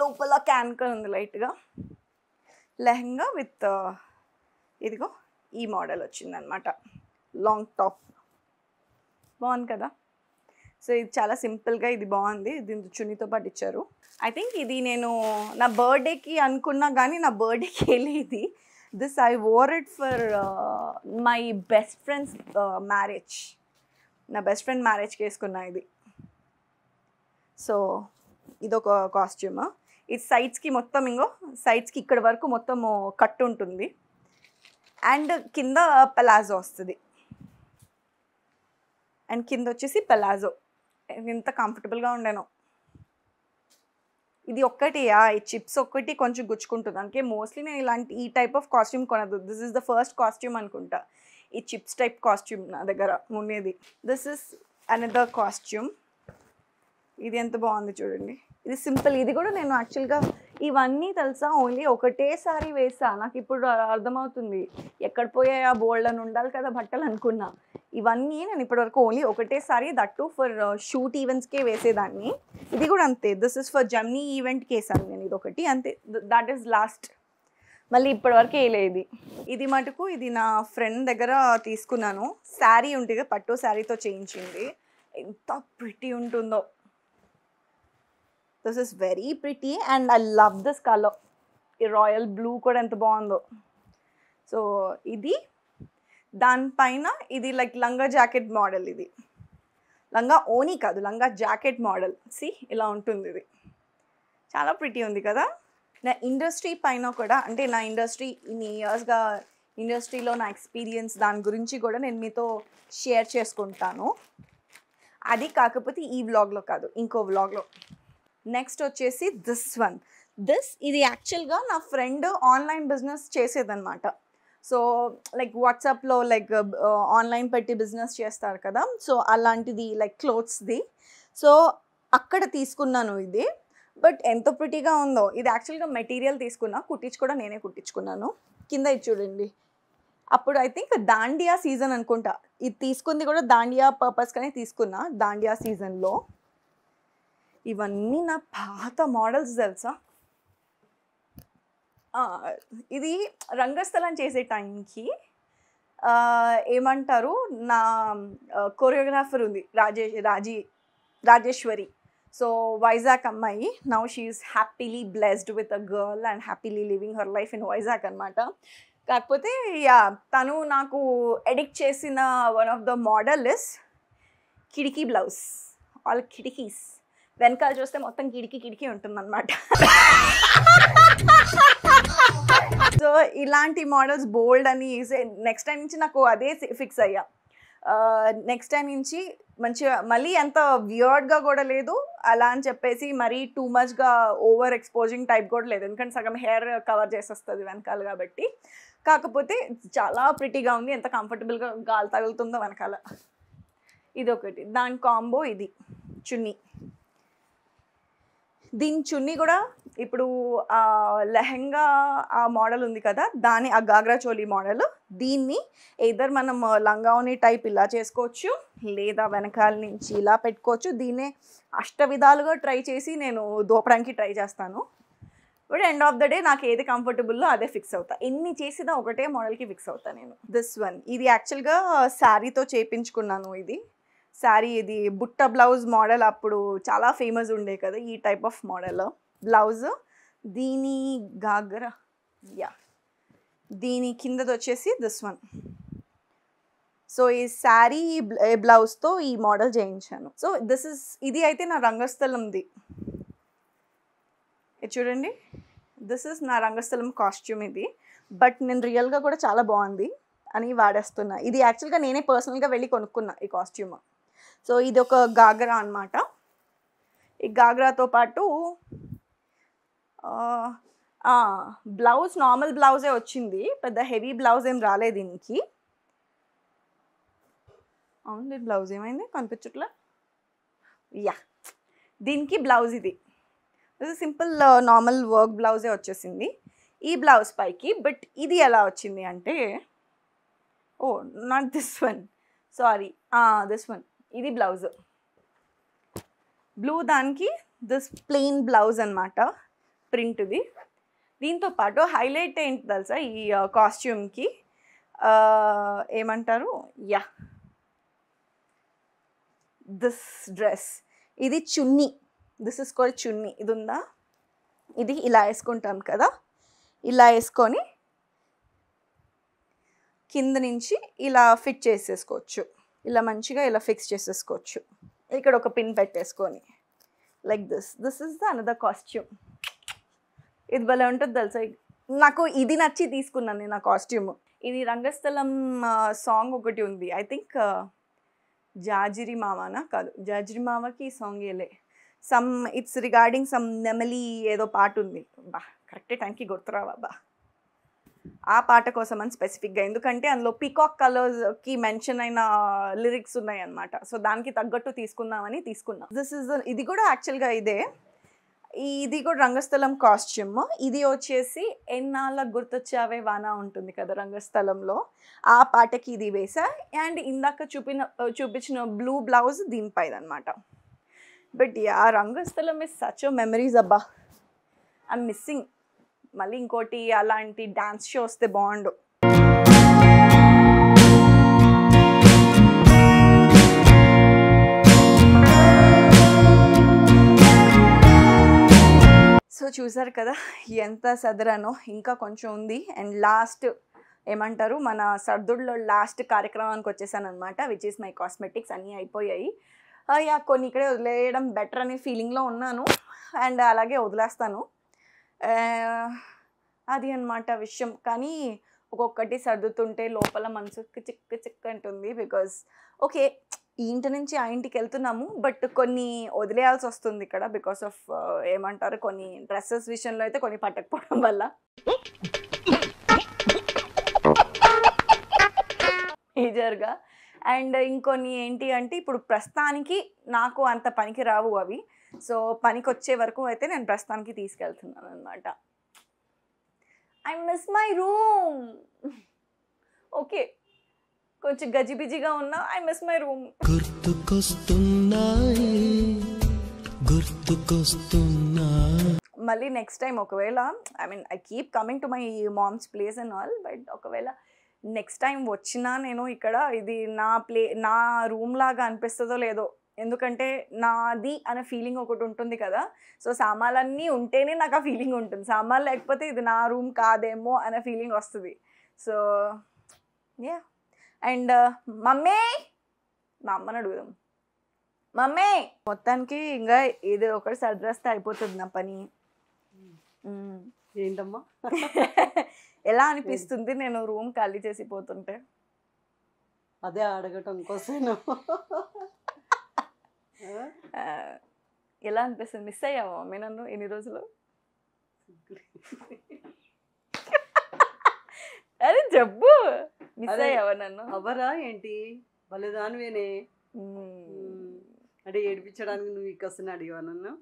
లోపల క్యాన్కర్ ఉంది లైట్గా, లెహంగా విత్ ఇదిగో ఈ మోడల్ వచ్చిందనమాట, లాంగ్ టాప్. బాగుంది కదా. సో ఇది చాలా సింపుల్గా ఇది బాగుంది, దీంతో చున్నీతో పాటు ఇచ్చారు. ఐ థింక్ ఇది నేను నా బర్త్డేకి అనుకున్నా కానీ నా బర్త్డేకి వెళ్ళేది. This I wore it for my best friends marriage. నా బెస్ట్ ఫ్రెండ్ మ్యారేజ్కి వేసుకున్నా ఇది. సో ఇదొక కాస్ట్యూమ్. ఇది సైడ్స్కి మొత్తం ఇంకో సైడ్స్కి ఇక్కడ వరకు మొత్తం కట్టు ఉంటుంది. అండ్ కింద పలాజో వస్తుంది. అండ్ కింద వచ్చేసి పలాజో. ఎంత కంఫర్టబుల్గా ఉండేనో. ఇది ఒక్కటి ఈ చిప్స్ ఒక్కటి కొంచెం గుచ్చుకుంటుంది. అందుకే మోస్ట్లీ నేను ఇలాంటి ఈ టైప్ ఆఫ్ కాస్ట్యూమ్ కొనదు. This is the first costume అనుకుంటా ఈ చిప్స్ టైప్ కాస్ట్యూమ్ నా దగ్గర ఉండేది. This is another costume. ఇది ఎంత బాగుంది చూడండి. ఇది సింపుల్. ఇది కూడా నేను యాక్చువల్గా ఇవన్నీ తెలుసా ఓన్లీ ఒకటేసారి వేసా. నాకు ఇప్పుడు అర్థమవుతుంది ఎక్కడ పోయా బోల్డ్ అని ఉండాలి కదా బట్టలు అనుకున్నా. ఇవన్నీ నేను ఇప్పటివరకు ఓన్లీ ఒకటేసారి, దట్టు ఫర్ షూట్ ఈవెంట్స్కే వేసేదాన్ని. ఇది కూడా అంతే. దిస్ ఇస్ ఫర్ జమ్నీ ఈవెంట్కి వేసాను నేను ఇది ఒకటి అంతే. That is lost. మళ్ళీ ఇప్పటివరకు వేయలేదు. ఇది మటుకు ఇది నా ఫ్రెండ్ దగ్గర తీసుకున్నాను. శారీ ఉంటుంది, పట్టు శారీతో చేయించింది. ఎంత ప్రిటీ ఉంటుందో. This is very pretty and I love this colour. ఈ రాయల్ బ్లూ కూడా ఎంత బాగుందో. సో ఇది దానిపైన ఇది లైక్ లంగా జాకెట్ మోడల్. ఇది లంగా ఓనీ కాదు, లంగా జాకెట్ మోడల్. సి ఇలా ఉంటుంది. ఇది చాలా ప్రిటీ ఉంది కదా. నా ఇండస్ట్రీ పైన కూడా అంటే నా ఇండస్ట్రీ ఇన్ని ఇయర్స్గా ఇండస్ట్రీలో నా ఎక్స్పీరియన్స్ దాని గురించి కూడా నేను మీతో షేర్ చేసుకుంటాను. అది కాకపోతే ఈ వ్లాగ్లో కాదు, ఇంకో వ్లాగ్లో. నెక్స్ట్ వచ్చేసి ఇది యాక్చువల్గా నా ఫ్రెండ్ ఆన్లైన్ బిజినెస్ చేసేదన్నమాట. సో లైక్ వాట్సాప్లో లైక్ ఆన్లైన్ పెట్టి బిజినెస్ చేస్తారు కదా, సో అలాంటిది లైక్ క్లోత్స్ది. సో అక్కడ తీసుకున్నాను ఇది. బట్ ఎంత ప్రిటీగా ఉందో. ఇది యాక్చువల్గా మెటీరియల్ తీసుకున్నా, కూడా నేనే కుట్టించుకున్నాను. కింద ఇది చూడండి. అప్పుడు ఐ థింక్ దాండియా సీజన్ అనుకుంటా. ఇది తీసుకుంది కూడా దాండియా పర్పస్గానే తీసుకున్నా, దాండియా సీజన్లో. ఇవన్నీ నా పాత మోడల్స్ తెలుసా. ఇది రంగస్థలం చేసే టైంకి ఏమంటారు, నా కొరియోగ్రాఫర్ ఉంది రాజేశ్వరి. సో వైజాగ్ అమ్మాయి. Now she is happily blessed with a girl and happily living her life in Vizag అనమాట. కాకపోతే తను నాకు ఎడిక్ట్ చేసిన one of the model is కిటికీ బ్లౌజ్. ఆల్ కిటికీస్ వెనకాల చూస్తే మొత్తం కిటికీ ఉంటుందన్నమాట. సో ఇలాంటి మోడల్స్ బోల్డ్ అని నెక్స్ట్ టైం నుంచి నాకు అదే ఫిక్స్ అయ్యా. నెక్స్ట్ టైం నుంచి మంచిగా మళ్ళీ ఎంత వియర్డ్గా కూడా లేదు, అలా అని చెప్పేసి మరీ టూ మచ్గా ఓవర్ ఎక్స్పోజింగ్ టైప్ కూడా లేదు, ఎందుకంటే సగం హెయిర్ కవర్ చేసేస్తుంది వెనకాల కాబట్టి. కాకపోతే చాలా ప్రిటీగా ఉంది, ఎంత కంఫర్టబుల్గా గాలి తగులుతుందో వెనకాల. ఇదొకటి. దాని కాంబో ఇది చున్నీ. దీని చున్నీ కూడా ఇప్పుడు లెహంగా ఆ మోడల్ ఉంది కదా, దాని ఆ గాగ్రా చోలీ మోడల్. దీన్ని ఎయిదర్ మనం లంగావని టైప్ ఇలా చేసుకోవచ్చు, లేదా వెనకాల నుంచి ఇలా పెట్టుకోవచ్చు. దీన్నే అష్ట విధాలుగా ట్రై చేసి నేను దోపడానికి ట్రై చేస్తాను. But end of the day నాకు ఏది కంఫర్టబుల్లో అదే ఫిక్స్ అవుతా. ఎన్ని చేసినా ఒకటే మోడల్కి ఫిక్స్ అవుతా నేను. ఇది యాక్చువల్గా శారీతో చేయించుకున్నాను. ఇది శారీ, ఇది బుట్ట బ్లౌజ్ మోడల్ అప్పుడు చాలా ఫేమస్ ఉండే కదా ఈ టైప్ ఆఫ్ మోడల్ బ్లౌజ్. దీని గాగ్రా దీని కిందది వచ్చేసి సో ఈ శారీ బ్లౌజ్తో ఈ మోడల్ చేయించాను. సో ఇది అయితే నా రంగస్థలంది. చూడండి, నా రంగస్థలం కాస్ట్యూమ్ ఇది. బట్ నేను రియల్గా కూడా చాలా బాగుంది అని వాడేస్తున్నా. ఇది యాక్చువల్గా నేనే పర్సనల్గా వెళ్ళి కొనుక్కున్నా ఈ కాస్ట్యూమ్. సో ఇది ఒక గాగ్రా అనమాట. ఈ గాగ్రాతో పాటు బ్లౌజ్ నార్మల్ బ్లౌజే వచ్చింది, పెద్ద హెవీ బ్లౌజ్ ఏం రాలేదు దీనికి. అవును, బ్లౌజ్ ఏమైంది కనిపించట్లా. దీనికి బ్లౌజ్ ఇది సింపుల్ నార్మల్ వర్క్ బ్లౌజే వచ్చేసింది ఈ బ్లౌజ్ పైకి. బట్ ఇది ఎలా వచ్చింది అంటే, not this one, sorry, this one. ఇది బ్లౌజ్ బ్లూ, దానికి ప్లెయిన్ బ్లౌజ్ అనమాట, ప్రింట్ది. దీంతో పాటు హైలైట్ ఏంటి తెలుసా ఈ కాస్ట్యూమ్కి, ఏమంటారు, దిస్ డ్రెస్. ఇది చున్నీ. దిస్ ఇస్ కాల్డ్ చున్నీ. ఇది ఉందా, ఇది ఇలా వేసుకుంటాం కదా, ఇలా వేసుకొని కింద నుంచి ఇలా ఫిట్ చేసేసుకోవచ్చు. ఇలా మంచిగా ఇలా ఫిక్స్ చేసేసుకోవచ్చు. ఇక్కడ ఒక పిన్ పెట్టేసుకొని like this is the another costume. ఇది భలే ఉంటుంది తెలుసా. నాకు ఇది నచ్చి తీసుకున్నాను నేను ఆ కాస్ట్యూమ్. ఇది రంగస్థలం సాంగ్ ఒకటి ఉంది, ఐ థింక్ జాజిరి మామనా కాదు, జాజిరి మామకి ఈ సాంగ్ ఏలే, ఇట్స్ రిగార్డింగ్ సమ్ నెమలి ఏదో పాట ఉంది. కరెక్టే టైంకి గుర్తురావా. ఆ పాట కోసం అని స్పెసిఫిక్గా, ఎందుకంటే అందులో పీకాక్ కలర్స్కి మెన్షన్ అయిన లిరిక్స్ ఉన్నాయి అన్నమాట. సో దానికి తగ్గట్టు తీసుకుందామని తీసుకున్నాం. ఇది కూడా యాక్చువల్గా ఇది కూడా రంగస్థలం కాస్ట్యూమ్. ఇది వచ్చేసి ఎన్నాళ్ళ గుర్తొచ్చావే వానా ఉంటుంది కదా రంగస్థలంలో, ఆ పాటకి ఇది వేసా. అండ్ ఇందాక చూపించిన బ్లూ బ్లౌజ్ దీనిపైన అనమాట. But Rangasthalam is such memories అబ్బా, ఐఎమ్ మిస్సింగ్. మళ్ళీ ఇంకోటి అలాంటి డ్యాన్స్ షో వస్తే బాగుండు. సో చూసారు కదా ఎంత సదరానో, ఇంకా కొంచెం ఉంది. అండ్ లాస్ట్ ఏమంటారు, మన సర్దుల్లో లాస్ట్ కార్యక్రమానికి వచ్చేసాను అనమాట, విచ్ ఈస్ మై కాస్మెటిక్స్. అన్నీ అయిపోయాయి. కొన్ని ఇక్కడే వదిలేయడం బెటర్ అనే ఫీలింగ్లో ఉన్నాను, అండ్ అలాగే వదిలేస్తాను. అది అన్నమాట విషయం. కానీ ఒక్కొక్కటి సర్దుతుంటే లోపల మనసు చిక్కు చిక్కు అంటుంది. బికాజ్ ఓకే, ఈ ఇంటి నుంచి ఆ ఇంటికి వెళ్తున్నాము, బట్ కొన్ని వదిలేయాల్సి వస్తుంది ఇక్కడ బికాస్ ఆఫ్ ఏమంటారు, కొన్ని డ్రెస్సెస్ విషయంలో అయితే కొన్ని పట్టకపోవడం వల్ల మేజర్గా. అండ్ ఇంకొన్ని ఏంటి అంటే ఇప్పుడు ప్రస్తుతానికి నాకు అంత పనికి రావు అవి. సో పనికి వచ్చే వరకు అయితే నేను ప్రస్తుతానికి తీసుకెళ్తున్నాను అనమాట. I miss my room. Okay, కొంచెం గజిబిజిగా ఉన్నా ఐ మిస్ మై రూమ్. మళ్ళీ నెక్స్ట్ టైం ఒకవేళ I keep coming to my mom's place and all, but ఒకవేళ నెక్స్ట్ టైం వచ్చినా నేను ఇక్కడ ఇది నా రూమ్ లాగా అనిపిస్తుందో లేదో, ఎందుకంటే నాది అనే ఫీలింగ్ ఒకటి ఉంటుంది కదా. సో సామాన్లన్నీ ఉంటేనే నాకు ఆ ఫీలింగ్ ఉంటుంది, సామాన్లు లేకపోతే ఇది నా రూమ్ కాదేమో అనే ఫీలింగ్ వస్తుంది. So yeah. అండ్ మమ్మీ, మా అమ్మని అడుగుదాం. మమ్మీ, మొత్తానికి ఇంకా ఏదో ఒకటి సర్ద్రస్తే అయిపోతుంది నా పని. ఏంటమ్మా ఎలా అనిపిస్తుంది నేను రూమ్ ఖాళీ చేసి పోతుంటే? అదే అడగటం కోసం. ఎలా అనిపిస్తుంది? మిస్ అయ్యావా మమ్మీ నన్ను ఎన్ని రోజులు? అరే చెప్పు, మిస్ అయ్యావా నన్ను? అవరా ఏంటి బలిదానివేనే అంటే ఏడిపించడానికి నువ్వు ఇక్కస్తున్నా అడిగావా నన్ను?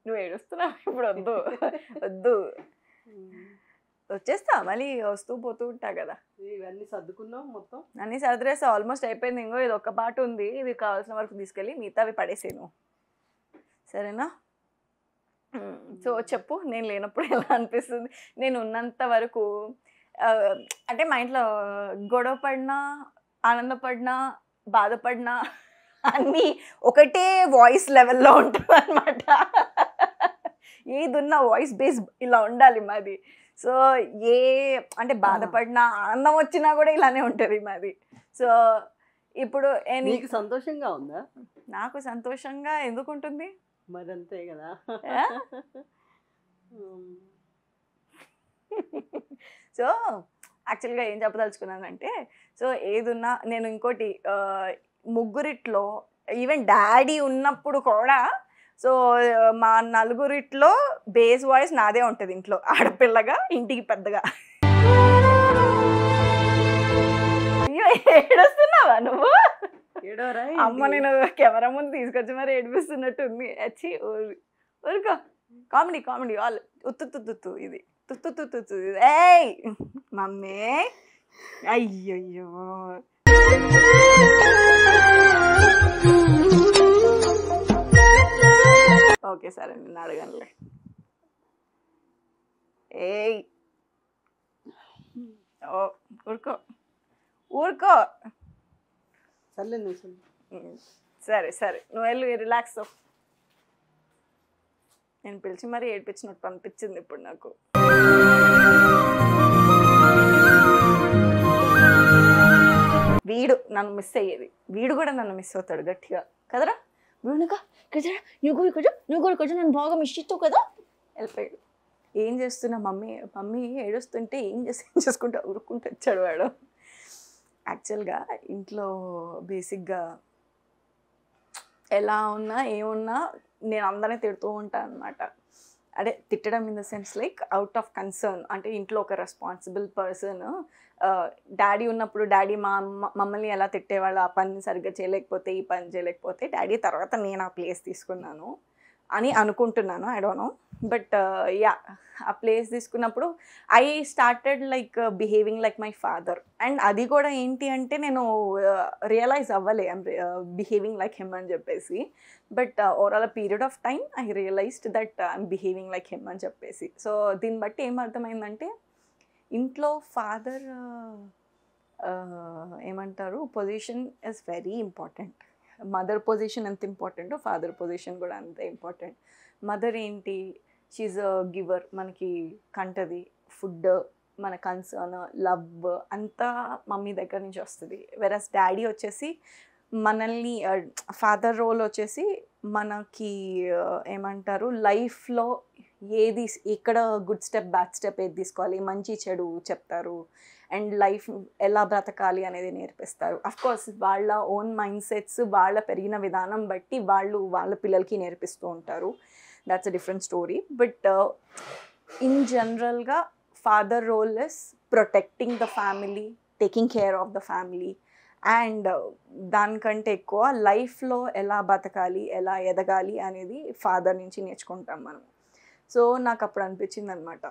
నువ్వు ఏడుస్తున్నావు ఇప్పుడు, వద్దు వద్దు, వచ్చేస్తా మళ్ళీ వస్తూ పోతూ ఉంటా కదా. ఇవన్నీ సర్దుకున్నావు మొత్తం? అన్నీ సర్దిరేస్తా, ఆల్మోస్ట్ అయిపోయింది. ఇంకో ఇది ఒక్క పాట ఉంది, ఇది కావాల్సిన వరకు తీసుకెళ్ళి మిగతావి పడేసాను, సరేనా? సో చెప్పు, నేను లేనప్పుడు ఎలా అనిపిస్తుంది? నేను ఉన్నంత వరకు అంటే మా ఇంట్లో గొడవ పడినా, ఆనందపడినా, బాధపడినా అన్నీ ఒకటే వాయిస్ లెవెల్లో ఉంటుంది అనమాట. ఏదున్నా వాయిస్ బేస్ ఇలా ఉండాలి మాది. సో అంటే బాధపడినా ఆనందం వచ్చినా కూడా ఇలానే ఉంటుంది మాది. సో ఇప్పుడు నీకు సంతోషంగా ఉందా? నాకు సంతోషంగా ఎందుకు ఉంటుంది మరి, అంతే కదా. సో యాక్చువల్గా ఏం చెప్పదలుచుకున్నానంటే, సో ఏదున్నా నేను ఇంకోటి ముగ్గురిట్లో ఈవెన్ డాడీ ఉన్నప్పుడు కూడా, సో మా నలుగురిట్లో బేస్ వాయిస్ నాదే ఉంటుంది ఇంట్లో, ఆడపిల్లగా ఇంటికి పెద్దగా. అయ్యో ఏడుస్తున్నావా నువ్వు? ఏడోరా అమ్మ నేను కెమెరా ముందు తీసుకొచ్చి మరి ఏడిపిస్తున్నట్టుంది. వచ్చి ఊరుకో, కామెడీ కామెడీ వాళ్ళు ఉత్తుత్తుత్తు ఇది తుత్తుత్తుత్తు. ఏయ్ మమ్మీ, అయ్యయ్యో ఓకే సరే నేను అడగనులే. ఏయ్ ఓ ఊరుకో ఊరుకో. సర్లే నువ్వు సరే సరే నువ్వు వెళ్ళి రిలాక్స్. నేను పిలిచి మరీ ఏడిపించినట్టు అనిపించింది ఇప్పుడు నాకు. వీడు నన్ను మిస్ అయ్యేది, వీడు కూడా నన్ను మిస్ అవుతాడు గట్టిగా కదరా. వీడునక కదరా, నువ్వు కూడా కొంచెం నన్ను బాగా మిస్ చేస్తావు కదా. వెళ్ళిపోయాడు. ఏం చేస్తున్నా మమ్మీ, మమ్మీ ఏడుస్తుంటే ఏం చేసుకుంటా ఉరుక్కుంటూ వచ్చాడు వాడు. యాక్చువల్గా ఇంట్లో బేసిక్గా ఎలా ఉన్నా ఏమున్నా నేను అందరినీ తిడుతూ ఉంటాను అనమాట. అదే తిట్టడం in the sense like out of concern. అంటే ఇంట్లో ఒక రెస్పాన్సిబుల్ పర్సన్, డాడీ ఉన్నప్పుడు డాడీ మమ్మల్ని ఎలా తిట్టేవాళ్ళు, ఆ పని సరిగ్గా చేయలేకపోతే, ఈ పని చేయలేకపోతే, డాడీ తర్వాత నేను ఆ ప్లేస్ తీసుకున్నాను అని అనుకుంటున్నాను. I don't know, but yeah ఆ ప్లేస్ తీసుకున్నప్పుడు I started like behaving like my father. And అది కూడా ఏంటి అంటే నేను రియలైజ్ అవ్వలే ఐమ్ బిహేవింగ్ లైక్ హిమ్ అని చెప్పేసి. But overall period of time I realised that I'm behaving like him అని చెప్పేసి. సో దీన్ని బట్టి ఏమర్థమైందంటే ఇంట్లో ఫాదర్ ఏమంటారు position is very important. Mother position ఎంత ఇంపార్టెంటో ఫాదర్ పొజిషన్ కూడా అంతే ఇంపార్టెంట్. మదర్ ఏంటి, షీజ్ అ గివర్, మనకి కంటది ఫుడ్, మన కన్సర్న్, లవ్ అంతా మమ్మీ దగ్గర నుంచి వస్తుంది. వెరస్ డాడీ వచ్చేసి మనల్ని, ఫాదర్ రోల్ వచ్చేసి మనకి ఏమంటారు లైఫ్లో ఏది ఇక్కడ గుడ్ స్టెప్ బ్యాడ్ స్టెప్ ఏది తీసుకోవాలి, మంచి చెడు చెప్తారు, అండ్ లైఫ్ ఎలా బ్రతకాలి అనేది నేర్పిస్తారు. అఫ్కోర్స్ వాళ్ళ ఓన్ మైండ్ సెట్స్, వాళ్ళ పెరిగిన విధానం బట్టి వాళ్ళు వాళ్ళ పిల్లలకి నేర్పిస్తూ ఉంటారు. That's a different story. But in జనరల్గా father role is protecting the family, taking care of the family, and దానికంటే ఎక్కువ లైఫ్లో ఎలా బతకాలి, ఎలా ఎదగాలి అనేది ఫాదర్ నుంచి నేర్చుకుంటాం మనం. సో నాకు అప్పుడు అనిపించింది అనమాట,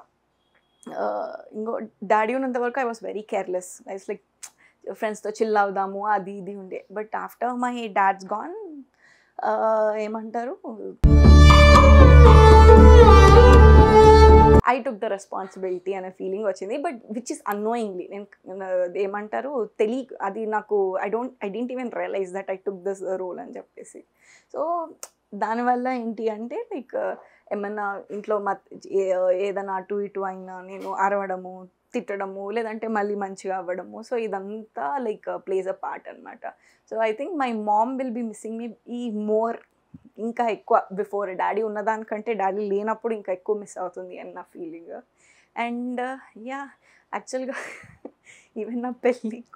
ఇంకో డాడీ ఉన్నంత వరకు I was very careless. I was like ఫ్రెండ్స్తో చిల్ అవుదాము అది ఇది ఉండే. But after my dad's gone ఏమంటారు, ఐ టుక్ ద రెస్పాన్సిబిలిటీ అనే ఫీలింగ్ వచ్చింది. బట్ విచ్ ఇస్ అన్నోయింగ్లీ, నేను ఏమంటారు అది నాకు I didn't even realise that I took this role అని చెప్పేసి. సో దానివల్ల ఏంటి అంటే లైక్ ఏమన్నా ఇంట్లో ఏదైనా అటు ఇటు అయినా నేను అరవడము, తిట్టడము, లేదంటే మళ్ళీ మంచిగా అవ్వడము. సో ఇదంతా లైక్ ప్లేస్ అ పార్ట్ అనమాట. So I think my mom will be missing me ఈ మోర్, ఇంకా ఎక్కువ. బిఫోర్ డాడీ ఉన్నదానికంటే డాడీ లేనప్పుడు ఇంకా ఎక్కువ మిస్ అవుతుంది అని నా ఫీలింగ్. అండ్ యా, యాక్చువల్గా ఈవెన్ నా పెళ్ళికి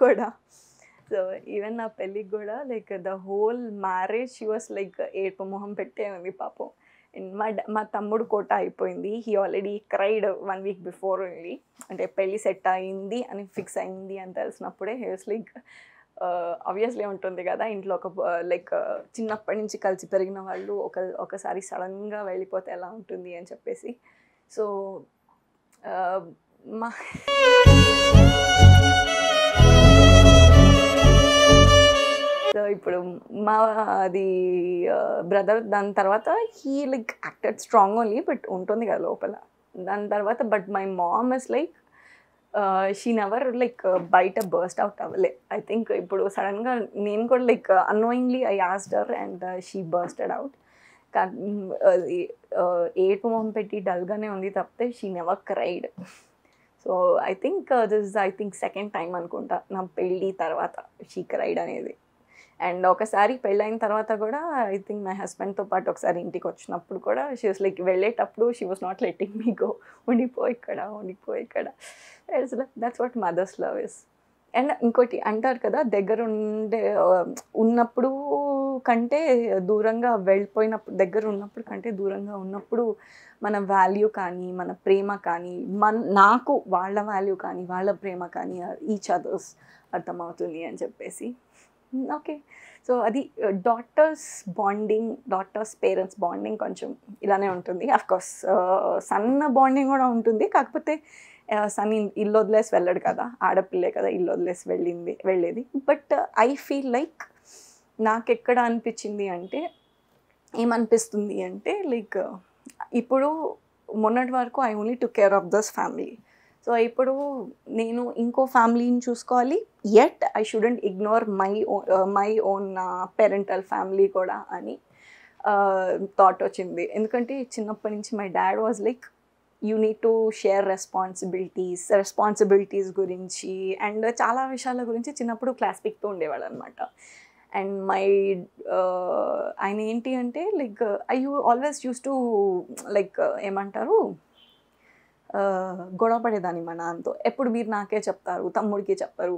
కూడా like the whole marriage she was like ఏడుపు మొహం పెట్టే ఉంది పాపం. అండ్ మా తమ్ముడు కోట అయిపోయింది. He already cried 1 week before only. అంటే పెళ్ళి సెట్ అయింది అని ఫిక్స్ అయింది అని తెలిసినప్పుడే హీ వాస్ లైక్, ఆబ్వియస్లీ ఉంటుంది కదా ఇంట్లో ఒక లైక్ చిన్నప్పటి నుంచి కలిసి పెరిగిన వాళ్ళు ఒకసారి సడన్గా వెళ్ళిపోతే ఎలా ఉంటుంది అని చెప్పేసి. సో మా సో ఇప్పుడు మా అది బ్రదర్ దాని తర్వాత he like acted strong only, but ఉంటుంది కదా లోపల. దాని తర్వాత but my mom is like she never like బయట బర్స్ట్ అవుట్ అవ్వలే. ఐ థింక్ ఇప్పుడు సడన్గా నేను కూడా like annoyingly I asked her and she bursted out. ఏడుపు మొహం పెట్టి డల్గానే ఉంది తప్పితే she never cried. So I think second time అనుకుంటా నా పెళ్ళి తర్వాత షీ క్రైడ్ అనేది. అండ్ ఒకసారి పెళ్ళైన తర్వాత కూడా ఐ థింక్ మై హస్బెండ్తో పాటు ఒకసారి ఇంటికి వచ్చినప్పుడు కూడా షీ వాస్ లైక్, వెళ్ళేటప్పుడు she was not letting me go, ఉండిపో ఇక్కడ. That's what mother's love is. And ఇంకోటి అంటారు కదా, దగ్గర ఉన్నప్పుడు కంటే దూరంగా వెళ్ళిపోయినప్పుడు, దగ్గర ఉన్నప్పుడు కంటే దూరంగా ఉన్నప్పుడు మన వాల్యూ కానీ, మన ప్రేమ కానీ, నాకు వాళ్ళ వాల్యూ కానీ, వాళ్ళ ప్రేమ కానీ ఈచ్ అదర్స్ అర్థమవుతుంది అని చెప్పేసి. ఓకే, సో అది డాటర్స్ పేరెంట్స్ బాండింగ్ కొంచెం ఇలానే ఉంటుంది. అఫ్కోర్స్ సన్న బాండింగ్ కూడా ఉంటుంది, కాకపోతే సన్ ఇల్లు వదిలేసి వెళ్ళడు కదా, ఆడపిల్లే కదా ఇల్లు వదిలేసి వెళ్ళేది. బట్ ఐ ఫీల్ లైక్ నాకెక్కడ అనిపించింది అంటే, ఏమనిపిస్తుంది అంటే లైక్ ఇప్పుడు మొన్నటి వరకు I only took care of this family. So ఇప్పుడు నేను ఇంకో ఫ్యామిలీని చూసుకోవాలి, yet I shouldn't ignore my own parental family కూడా అని థాట్ వచ్చింది. ఎందుకంటే చిన్నప్పటి నుంచి my dad was like, you need to share responsibilities గురించి అండ్ చాలా విషయాల గురించి చిన్నప్పుడు క్లాస్ పిక్తో ఉండేవాడు అనమాట. అండ్ ఆయన ఏంటి అంటే like I always use to like ఏమంటారు, గొడవ పడేదాన్ని మా నాన్నతో. ఎప్పుడు మీరు నాకే చెప్తారు, తమ్ముడికి చెప్పరు,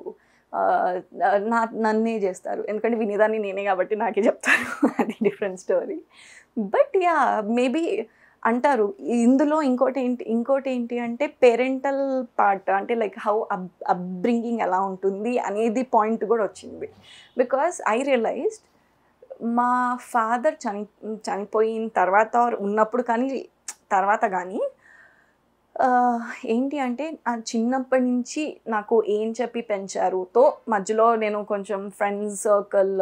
నన్నే చేస్తారు, ఎందుకంటే వినేదాన్ని నేనే కాబట్టి నాకే చెప్తారు. అది different story. But yeah, maybe అంటారు ఇందులో ఇంకోటి ఏంటి అంటే పేరెంటల్ పార్ట్, అంటే లైక్ హౌ అప్బ్రింగింగ్ ఎలా ఉంటుంది అనేది పాయింట్ కూడా వచ్చింది. బికాస్ ఐ రియలైజ్డ్ మా ఫాదర్ చనిపోయిన తర్వాత ఉన్నప్పుడు కానీ తర్వాత కానీ ఏంటి అంటే చిన్నప్పటి నుంచి నాకు ఏం చెప్పి పెంచారుతో మధ్యలో నేను కొంచెం ఫ్రెండ్స్ సర్కిల్,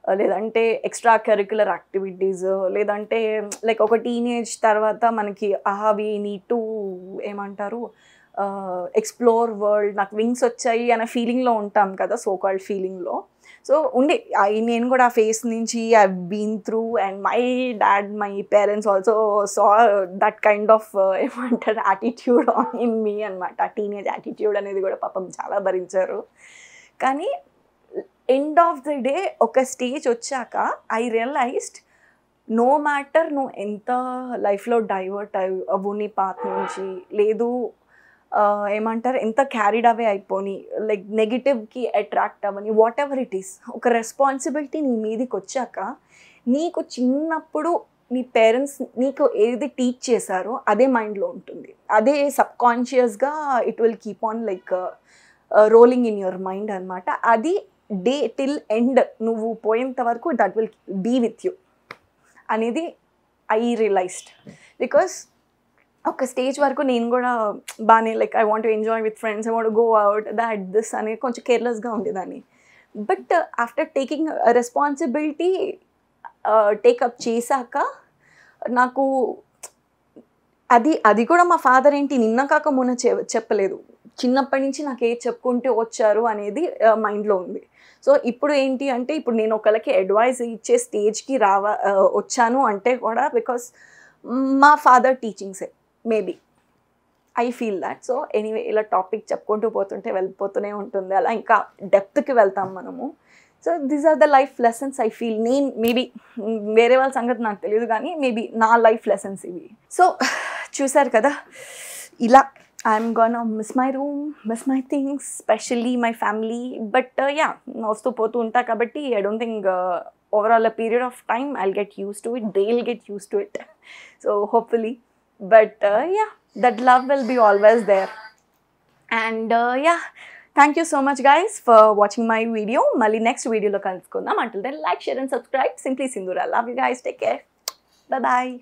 లేదంటే ఎక్స్ట్రా కరిక్యులర్ యాక్టివిటీస్, లేదంటే లైక్ ఒక టీనేజ్ తర్వాత మనకి వి నీడ్ టు ఏమంటారు ఎక్స్ప్లోర్ వరల్డ్, నాకు వింగ్స్ వచ్చాయి అనే ఫీలింగ్లో ఉంటాం కదా, సో కాల్డ్ ఫీలింగ్లో. సో నేను కూడా ఆ ఫేస్ నుంచి I been through, and my parents also saw that kind of ఏమంటారు యాటిట్యూడ్ ఇన్ మీ అనమాట. టీనేజ్ యాటిట్యూడ్ అనేది కూడా పాపం చాలా భరించారు. కానీ ఎండ్ ఆఫ్ ది డే ఒక స్టేజ్ వచ్చాక ఐ రియలైజ్డ్ నో మ్యాటర్ నువ్వు ఎంత లైఫ్లో డైవర్ట్ అవ్వు నీ పాత్ నుంచి, లేదు ఏమంటారు ఎంత క్యారీడ్ అవే అయిపోని, లైక్ నెగిటివ్కి అట్రాక్ట్ అవ్వని, వాట్ ఎవర్ ఇట్ ఈస్, ఒక రెస్పాన్సిబిలిటీ నీ మీదకి వచ్చాక నీకు చిన్నప్పుడు నీ పేరెంట్స్ నీకు ఏది టీచ్ చేశారో అదే మైండ్లో ఉంటుంది, అదే సబ్కాన్షియస్గా it will keep on like rolling in your mind అనమాట. అది డే టిల్ ఎండ్ నువ్వు పోయేంత వరకు that will be with you అనేది ఐ రియలైజ్డ్. బికాస్ ఒక స్టేజ్ వరకు నేను కూడా బాగానే like I want to enjoy with friends, I want go out that this అనేది కొంచెం కేర్లెస్గా ఉండేదాన్ని. But after taking responsibility take up చేశాక నాకు అది కూడా మా ఫాదర్ ఏంటి నిన్న కాక మొన్న చెప్పలేదు, చిన్నప్పటి నుంచి నాకు ఏది చెప్పుకుంటూ వచ్చారు అనేది మైండ్లో ఉంది. సో ఇప్పుడు ఏంటి అంటే ఇప్పుడు నేను ఒకళ్ళకి అడ్వైస్ ఇచ్చే స్టేజ్కి వచ్చాను అంటే కూడా బికాస్ మా ఫాదర్ టీచింగ్సే maybe I feel that. So anyway ఇలా టాపిక్ చెప్పుకుంటూ పోతుంటే వెళ్ళిపోతూనే ఉంటుంది, అలా ఇంకా డెప్త్కి వెళ్తాం మనము. So these are the life lessons I feel. నేను మేబీ వేరే వాళ్ళ సంగతి నాకు తెలియదు కానీ మేబీ నా లైఫ్ లెసన్స్ ఇవి. సో చూసారు కదా, ఇలా I'm gonna miss my room, miss my things, specially my family. But yeah వస్తూ పోతూ ఉంటా కాబట్టి I don't think overall a period of time I'll get used to it, they will get used to it. So hopefully, but yeah that love will be always there. And yeah thank you so much guys for watching my video. Mali next video lo kalusukundam. Until then, like, share and subscribe. Simply Sindhura. Love you guys. Take care. Bye bye.